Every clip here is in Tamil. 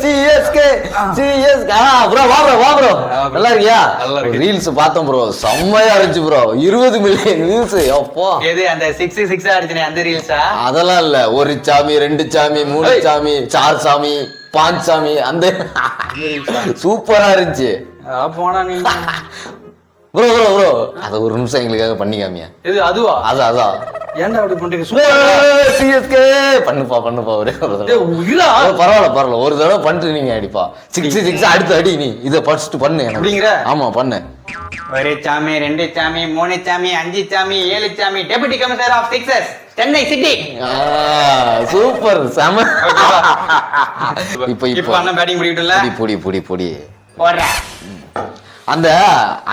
சிஎஸ்கே ப்ரோ வா ப்ரோ நல்லா இருக்கியா? ரீல்ஸ் பார்த்தோம் ப்ரோ, செம்மையா இருந்துச்சு ப்ரோ. 20 million views. அப்போ எது அந்த 6 அடிச்சனே அந்த ரீல்ஸா? அதெல்லாம் இல்ல, ஒரு சாமி 2 சாமி 3 சாமி 4 சாமி 5 சாமி அந்த சூப்பரா இருந்துச்சு. போனா நீ ப்ரோ அத ஒரு நிமிஷம் எங்களுக்காக பண்ணி காமியா. இது அதுவா? அதான் ஏன்டா அப்படி பண்றீங்க? சிஎஸ்கே பண்ணுப்பா ஒரே பரவாயில்ல ஒரு தடவை பண்ணிட்டு நீங்க அடிப்பா. 6 அடுத்து அடி. நீ இதை ஃபர்ஸ்ட் பண்ணு அப்படிங்கிற? ஆமா பண்ணு. ஒரு சாமி 2 சாமி 3 சாமி 5 சாமி 7 சாமி deputy commissioner of sixes Chennai city. Super செம. இப்போ அண்ணா பேட்டிங் முடிக்கட்டும்ல? பொடி போடுற அந்த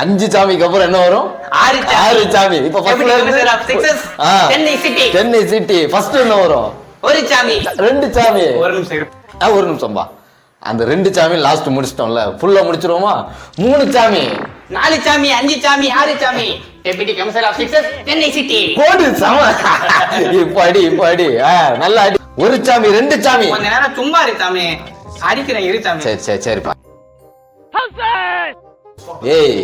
5 சாமிக்கு அப்புறம் என்ன வரும்? 6 சாமி. இப்ப சென்னை சிட்டி ஃபர்ஸ்ட் என்ன வரும்? ஒரு சாமி 2 சாமி. ஒரு நிமிஷம் பா. அந்த 2 சாமி லாஸ்ட் முடிச்சிட்டோம்ல, ஃபுல்லா முடிச்சிருவோமா? 3 சாமி 4 சாமி 5 சாமி 6 சாமி deputy commissioner of sixes Chennai city. கோடு சம. இப்ப அடி நல்லா அடி. ஒரு சாமி 2 சாமி. கொஞ்ச நேரம் சும்மா இரு சாமி, அடிக்கிறேன் இரு சாமி. சரிப்பா. ஏய்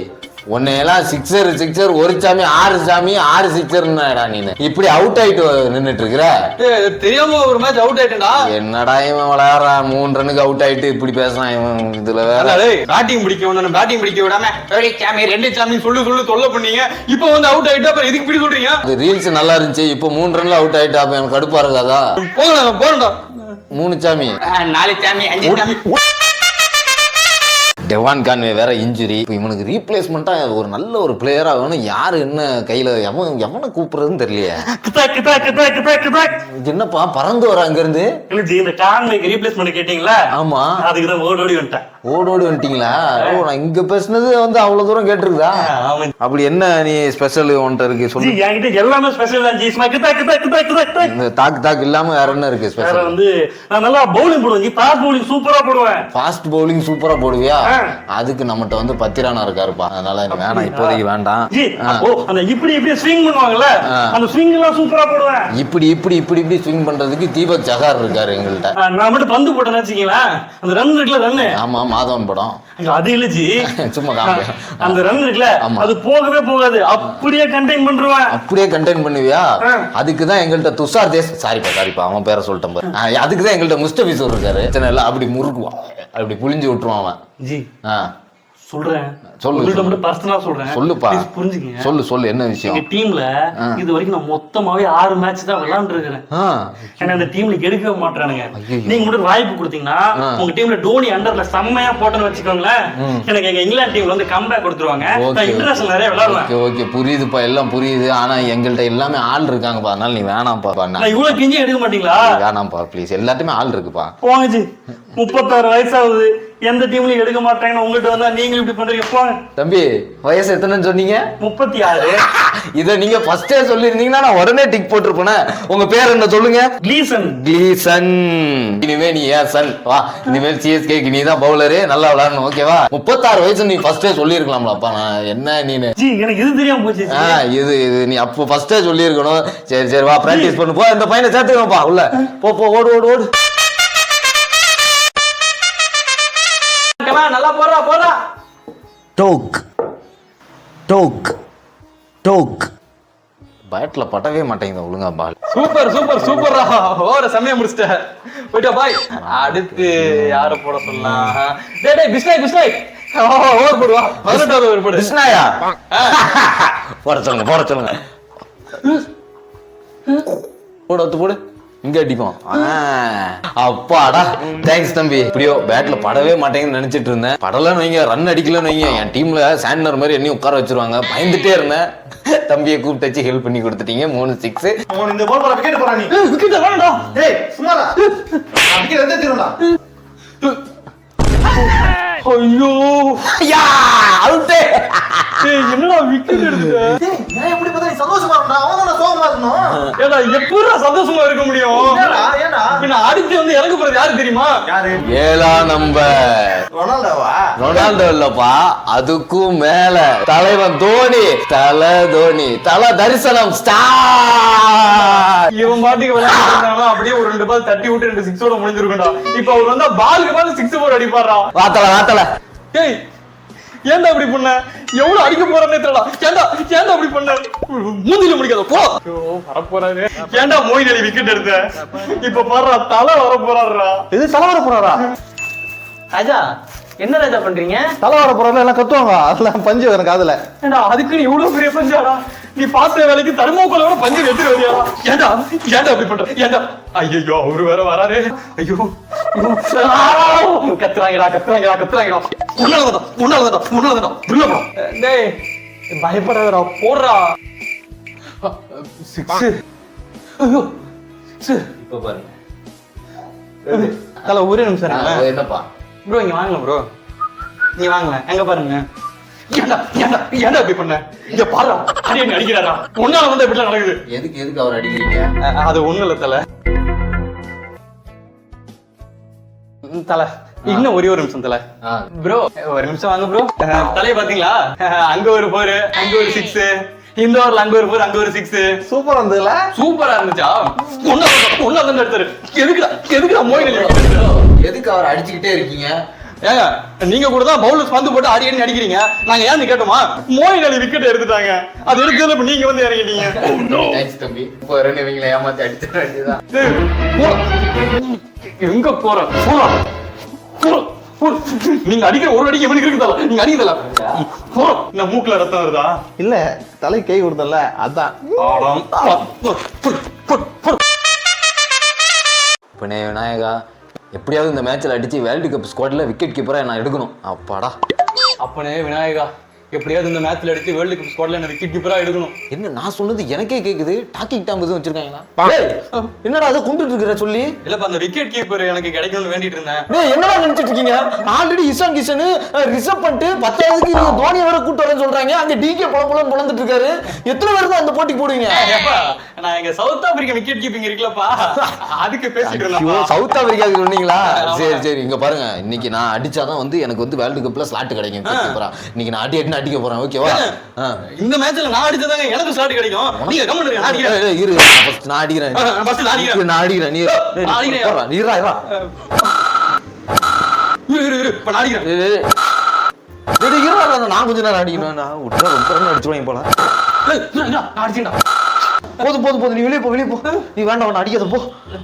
உன்னையெல்லாம் சிக்ஸர் ஒரு சாமி 6 சாமி 6 சிக்ஸர்டா. நீ இப்படி அவுட் ஆயிட்டு நின்னுட்டு இருக்கிற. தெரியாம ஒரு மேட்ச் அவுட் ஆயிட்டா. என்னடா இவன் விளையாடுறான், 3 ரன்னுக்கு அவுட் ஆயிட்டு இப்படி பேசுறான் இவன். இதுல வேற பேட்டிங் பிடிக்க விடாம ஒரு சாமி 2 சாமி சொல்லு தொல்லை பண்ணீங்க. இப்போ வந்து அவுட் ஆயிட்டா அப்புறம் எதுக்கு இப்படி சொல்றீங்க? அது ரீல்ஸ் நல்லா இருந்துச்சு. இப்போ 3 ரன்ல அவுட் ஆயிட்டா அப்ப எனக்கு கடுப்பா இருக்காதா? போகலாம் 3 சாமி 4 சாமி 5 சாமி. டெவான் கான்வே வேற இன்ஜுரி. இவனுக்கு ரீப்ளேஸ்மெண்டா ஒரு நல்ல ஒரு பிளேயரா வேணும். யாரு என்ன கையில எவனை கூப்பிடுறதுன்னு தெரியலையே. என்னப்பா பறந்து வர அங்க இருந்து? இந்த கான்வேக்கு ரீப்ளேஸ்மெண்ட் கேட்டீங்களா? ஆமா, அதுக்கு தான் ஓடி வந்துட்டீங்களா? நான் இங்க பேசுனது வந்து அவ்வளவு தூரம் கேட்டிருக்குதா? அப்படி என்ன நீ ஸ்பெஷல் ஒன்ட்ட இருக்கு சொல்லு. என்கிட்ட எல்லாமே ஸ்பெஷல் தான் ஜி. இந்த தாக்கு இல்லாம வேற என்ன இருக்கு ஸ்பெஷல்? வந்து நான் நல்லா பவுலிங் போடுவேன். ஃபாஸ்ட் பவுலிங் சூப்பரா போடுவேன். ஃபாஸ்ட் பவுலிங் சூப்பரா போடுவியா? அதுக்கு நம்மகிட்ட வந்து பத்திரானா இருக்காருப்பா. அதனால வேணாம், இப்போதைக்கு வேண்டாம். அந்த இப்படி ஸ்விங் பண்ணுவாங்கல்ல, அந்த ஸ்விங் எல்லாம் சூப்பரா போடுவேன். இப்படி ஸ்விங் பண்றதுக்கு தீபக் ஜகார் இருக்காரு எங்கள்கிட்ட. நான் மட்டும் பந்து போட்டேன்னு வச்சுக்கீங்களா, அந்த ரன் இருக்குல்ல, ரன்னு. ஆமா, மாதவன் படம் அது இல்ல ஜி. சும்மா அந்த ரன் இருக்குல்ல, அது போகவே போகாது. அப்படியே கண்டெயின் பண்றேன். அப்படியே கண்டெயின் பண்ணுவியா? அதுக்குதான் எங்கள்கிட்ட துஷார் தேஸ், சாரிப்பா அவன் பேரை சொல்லிட்டேன். அதுக்குதான் எங்கள்கிட்ட முஸ்தபிசூர் இருக்காரு. அப்படி முறுக்குவான், அப்படி புளிஞ்சு விட்டுருவான் அவன். ஜி சொல்றேன், சொல்லு பர்சனலா சொல்றேன். சொல்லுப்பா, புரிஞ்சுக்கங்க. சொல்லு என்ன விஷயம்? எங்க டீம்ல இது வரைக்கும் நான் மொத்தமாவே 6 மேட்ச் தான் விளையாண்டு இருக்கிறேன். ஏன்னா அந்த டீம்ல எடுக்கவே மாட்டானுங்க. நீங்க மட்டும் வாய்ப்பு கொடுத்தீங்கன்னா உங்க டீம்ல டோனி அண்டர்ல செம்மையா போட்டோன்னு வச்சுக்கோங்களேன், எனக்கு எங்க இங்கிலாந்து டீம்ல வந்து கம்பேக் கொடுத்துருவாங்க. நான் இன்டர்நேஷனல் நிறைய விளையாடுவேன். ஓகே புரியுதுப்பா, எல்லாம் புரியுது. ஆனா எங்கள்கிட்ட எல்லாமே ஆள் இருக்காங்கப்பா. அதனால நீ வேணாம்ப்பா. நான் இவ்வளவு கிஞ்சி எடுக்க மாட்டீங்களா? வேணாம்ப்பா ப்ளீஸ், எல்லாத்தையுமே ஆள் இருக்குப்பா. போங்க ஜி, 36 வயசாகுது, எந்த டீம்லயும் எடுக்க மாட்டாங்கன்னு உங்கள்கிட்ட வந்தா நீங்க இப்படி பண்றீங்க. போங்க தம்பி. வயசு எத்தனைன்னு சொன்னீங்க? 36. இத நீங்க ஃபர்ஸ்டே சொல்லிருந்தீங்கன்னா நான் உடனே டிக் போட்டுருப்பேன். உங்க பேர் என்ன சொல்லுங்க? கிளீசன். இனிமே நீ ஏன் சன் வா, இனிமேல் சிஎஸ்கேக்கு நீ தான் பவுலரு, நல்லா விளையாடணும். ஓகேவா? 36 வயசு நீ ஃபர்ஸ்டே சொல்லிருக்கலாம்லப்பா. நான் என்ன நீனு எனக்கு இது தெரியாம போச்சு. இது நீ அப்போ ஃபர்ஸ்டே சொல்லிருக்கணும். சரி வா, பிராக்டிஸ் பண்ணு. போ, இந்த பையனை சேர்த்துக்கப்பா உள்ள. போ ஓடு. நல்லா போறா. டோக் பேட்ல பட்டவே மாட்டேங்குது ஒழுங்கா பால். சூப்பர்ரா. ஓர சமயம் முடிச்சிட்ட. போய்டா பாய். அடுத்து யார போட சொல்லலாம்? டேய் பிஸ்னாய். ஓவர் போடுவா. 18வது ஓவர் போடு. பிஸ்னாயா? போட சொல்லுங்க. போடு. இங்க அடிப்போம். அப்பாடா, தேங்க்ஸ் தம்பி. இப்படியோ பேட்ல படவே மாட்டேங்குன்னு நினைச்சிட்டு இருந்தேன். படலன்னு வைங்க, ரன் அடிக்கலன்னு வைங்க, என் டீம்ல சாண்டர் மாதிரி என்னையும் உட்கார வச்சிருவாங்க. பயந்துட்டே இருந்தேன். தம்பியை கூப்பிட்டு வச்சு ஹெல்ப் பண்ணி கொடுத்துட்டீங்க. 3 6. அவன் இந்த பால் போற விக்கெட் போறா. நீ விக்கெட் வேணடா. டேய் சுமாரா, விக்கெட் வந்து திருடா. ஐயோ யா அவுட். டேய் என்னடா விக்கெட் எடுத்துட்ட? டேய் நான் எப்படி பார்த்தா நீ சந்தோஷமா இருக்கடா, அவன் தான் சோகமா இருக்கணும். ஏடா எப்பறா சந்தோஷமா இருக்க முடியும்? ஏடா பின்ன அடிச்சு வந்து இறங்க போறது யாரு தெரியுமா? யாரு? 7ஆம் நம்பர் ரொனால்டோவா? ரொனால்டோ இல்லப்பா, அதுக்கும் மேல தலைவன் தோனி, தோனி, தரிசனம் ஸ்டார். இவன் பாட்டுக்கு விளையாட்டு இருந்தாலும் அப்படியே ஒரு 2 பால் தட்டி விட்டு 2 6 ஓட முடிஞ்சிருக்கும்டா. இப்ப அவர் வந்தா பாலுக்கு பால் 6 4 அடிப்பாரா? வாத்தல ஏய் ஏன்டா அப்படி பண்ண? எவ்வளவு அடிக்க போறேன்னு தெரியல. ஏன்டா அப்படி பண்ண? மூஞ்சில முடிக்காத போ. ஐயோ வர போறாரு. ஏன்டா மோயின் அலி விக்கெட் எடுத்த? இப்ப பாருடா தலை வர போறாருடா. இது தலை வர போறாரா? ராஜா என்ன ராஜா பண்றீங்க? தலை வர போறாருல எல்லாம் கத்துவாங்க, அதெல்லாம் பஞ்சு எனக்கு காதுல. ஏண்டா அதுக்கு நீ இவ்வளவு பெரிய பஞ்சாடா? நீ பாத்த வேலைக்கு தர்மோக்கோல விட பஞ்சு எடுத்து வரியாடா? ஏன்டா அப்படி பண்ற? ஏன்டா? ஐயோ அவரு வேற வராரு. ஐயோ கத்துறாங்கடா. உன்னாலதான். டேய் பயப்படாதடா, போடுறா. 6. ஐயோ 6. இப்ப பாருங்க. தல ஒரே நிமிஷம் இருங்க. என்னப்பா ப்ரோ இங்க வாங்கலாம் ப்ரோ. நீ வாங்கலாம். எங்க பாருங்க. ஏன்டா இப்படி பண்ண? இங்க பாரு, அடி அடிக்கிறாரா? உன்னால வந்து இப்படி நடக்குது. எதுக்கு அவர் அடிக்கிறீங்க? அது ஒண்ணு இல்ல தல. தல இன்னும் ஒரே ஒரு நிமிஷம் தல. ப்ரோ ஒரு நிமிஷம் வாங்க ப்ரோ. தலைய பாத்தீங்களா? அங்க ஒரு 4, அங்க ஒரு 6, இந்த ஓவர்ல அங்க ஒரு 4, அங்க ஒரு 6. சூப்பர் வந்ததுல. சூப்பரா இருந்துச்சா? ஒண்ணாதான் எடுத்தாரு. எதுக்குடா மோயின் அலி எதுக்கு அவர் அடிச்சுக்கிட்டே இருக்கீங்க? ஏங்க நீங்க கூட தான் பவுலர்ஸ் பந்து போட்டு அடி அடிக்கிறீங்க. நாங்க ஏன்னு கேட்டோமா? மோயின் அலி விக்கெட் எடுத்துட்டாங்க. அது எடுத்ததுல இப்ப நீங்க வந்து இறங்கிட்டீங்க. தேங்க்ஸ் தம்பி. இப்போ இவங்களை ஏமாத்தி அடிச்சிட வேண்டியதுதான். எங்க போற? நீங்க அடிக்கிற ஒரு அடிக்கு எப்படி இருக்குதா? நீங்க அடிக்கல. நான் மூக்குல ரத்தம் வருதா? இல்ல தலை கை விடுதல்ல, அதான். இப்பனே விநாயகா, எப்படியாவது இந்த மேட்ச்ல அடிச்சு வேர்ல்டு கப் ஸ்குவாட்ல விக்கெட் கீப்பரா நான் எடுக்கணும். அப்பாடா. அப்பனே விநாயகா, எப்படியாவது இந்த மேட்ச்ல அடிச்சு வேர்ல்டு கப் ஸ்குவாட்ல என்ன விக்கெட் கீப்பரா எடுக்கணும். என்ன நான் சொன்னது எனக்கே கேக்குது? டாக்கிங் டாம் எதுவும் வச்சிருக்காங்களா? என்னடா அதை கொண்டுட்டு இருக்கிற சொல்லி? இல்லப்பா அந்த விக்கெட் கீப்பர் எனக்கு கிடைக்கும்னு வேண்டிட்டு இருந்தேன். டேய் என்னடா நினைச்சிட்டு இருக்கீங்க? ஆல்ரெடி இஷான் கிஷன் ரிசர்வ் பண்ணிட்டு 10ஆவதுக்கு நீங்க தோனி வர கூட்டு வரேன்னு சொல்றாங்க. அங்க டிகே பொளந்துட்டு இருக்காரு. எத்தனை பேர் தான் அந்த போட்டிக்கு போடுவீங்க? நான் எங்க சவுத் ஆப்பிரிக்கா விக்கெட் கீப்பிங் இருக்குல்லப்பா, அதுக்கு பேசிட்டு இருந்தேன். சவுத் ஆப்பிரிக்காவுக்கு சொன்னீங்களா? சரி இங்க பாருங்க, இன்னைக்கு நான் அடிச்சாதான் வந்து எனக்கு வந்து வேர்ல்டு கப்ல ஸ்லாட் கிடைக்கும். இன்னைக்கு நான் அடிக்க போறேன். ஓகேவா? இந்த மேட்ச்ல நான் அடிச்சதாங்க எனக்கு ஸ்லாட் கிடைக்கும். நீங்க கமெண்ட் இருங்க. நான் அடிக்கிறேன். இரு ஃபர்ஸ்ட் நான் அடிக்கிறேன். நான் அடிக்கிறேன். நீ இரு இப்ப நான் அடிக்கிறேன். நான் கொஞ்ச நேரம் அடிக்கணும். நான் விட்டா ரொம்ப ரன் அடிச்சுடுவாங்க போல. நான் அடிச்சேன்டா. போதும் நீ வெளியே போ. நீ வேண்டாம் அடிக்காத.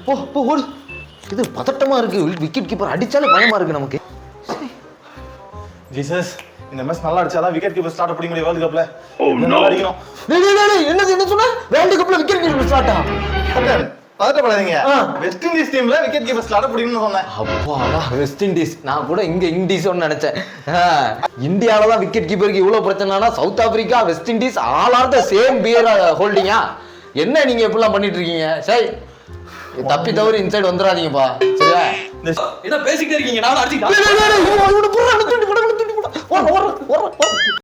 போ ஓடு. இது பதட்டமா இருக்கு. விக்கெட் கீப்பர் அடிச்சாலே பயமா இருக்கு நமக்கு. ஜீசஸ், இந்த மேட்ச் நல்லா அடிச்சாதான் விக்கெட் கீப்பர் ஸ்டார்ட் பண்ண முடியும் வேர்ல்ட் கப்ல. நல்லா அடிக்கணும். என்ன சொன்ன? வேர்ல்டு கப்ல விக்கெட் கீப்பர் ஸ்டார்ட்டா? பதட்டப்படாதீங்க. வெஸ்ட் இண்டீஸ் டீம்ல விக்கெட் கீப்பர் ஸ்டார்ட் பண்ணணும்னு சொன்னேன். அப்பாடா, வெஸ்ட் இண்டீஸ். நான் கூட இங்க இண்டீஸ்னு நினைச்சேன். இந்தியால தான் விக்கெட் கீப்பருக்கு இவ்வளவு பிரச்சனைனா, South Africa, West Indies all are the same பியர் ஹோல்டிங்கா? என்ன நீங்க எப்படிலாம் பண்ணிட்டு இருக்கீங்க? சரி தப்பி தவறி இன்சைட் வந்துடாதீங்கப்பா. சரியா? என்ன பேசிக்கிட்டே இருக்கீங்க? நான் அடிச்சுக்கிட்டேன்.